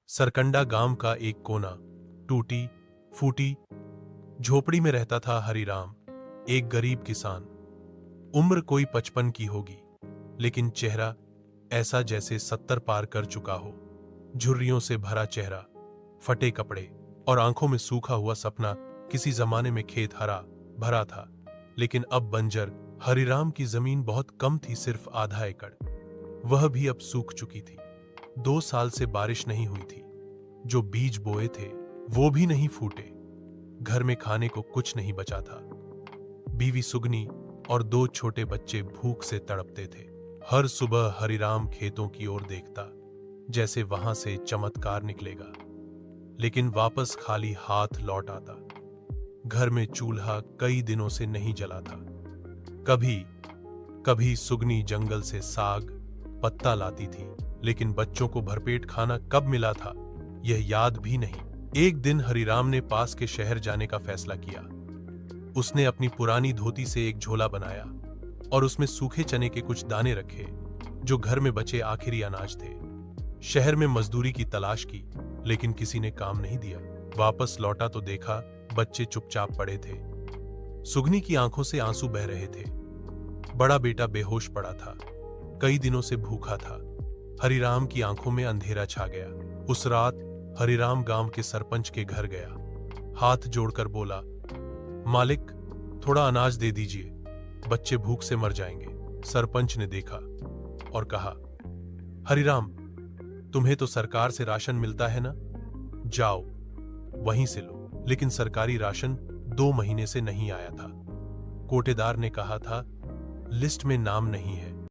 सरकंडा गांव का एक कोना, टूटी फूटी झोपड़ी में रहता था हरिराम, एक गरीब किसान। उम्र कोई 55 की होगी, लेकिन चेहरा ऐसा जैसे 70 पार कर चुका हो। झुर्रियों से भरा चेहरा, फटे कपड़े और आंखों में सूखा हुआ सपना। किसी जमाने में खेत हरा भरा था, लेकिन अब बंजर। हरिराम की जमीन बहुत कम थी, सिर्फ आधा एकड़। वह भी अब सूख चुकी थी। 2 साल से बारिश नहीं हुई थी। जो बीज बोए थे वो भी नहीं फूटे। घर में खाने को कुछ नहीं बचा था। बीवी सुगनी और 2 छोटे बच्चे भूख से तड़पते थे। हर सुबह हरिराम खेतों की ओर देखता, जैसे वहां से चमत्कार निकलेगा, लेकिन वापस खाली हाथ लौट आता। घर में चूल्हा कई दिनों से नहीं जला था। कभी कभी सुगनी जंगल से साग पत्ता लाती थी, लेकिन बच्चों को भरपेट खाना कब मिला था यह याद भी नहीं। एक दिन हरिराम ने पास के शहर जाने का फैसला किया। उसने अपनी पुरानी धोती से एक झोला बनाया और उसमें सूखे चने के कुछ दाने रखे, जो घर में बचे आखिरी अनाज थे। शहर में मजदूरी की तलाश की, लेकिन किसी ने काम नहीं दिया। वापस लौटा तो देखा बच्चे चुपचाप पड़े थे। सुगनी की आंखों से आंसू बह रहे थे। बड़ा बेटा बेहोश पड़ा था, कई दिनों से भूखा था। हरिराम की आंखों में अंधेरा छा गया। उस रात हरिराम गांव के सरपंच के घर गया। हाथ जोड़कर बोला, मालिक, थोड़ा अनाज दे दीजिए, बच्चे भूख से मर जाएंगे। सरपंच ने देखा और कहा, हरिराम, तुम्हें तो सरकार से राशन मिलता है ना, जाओ वहीं से लो। लेकिन सरकारी राशन 2 महीने से नहीं आया था। कोटेदार ने कहा था, लिस्ट में नाम नहीं है।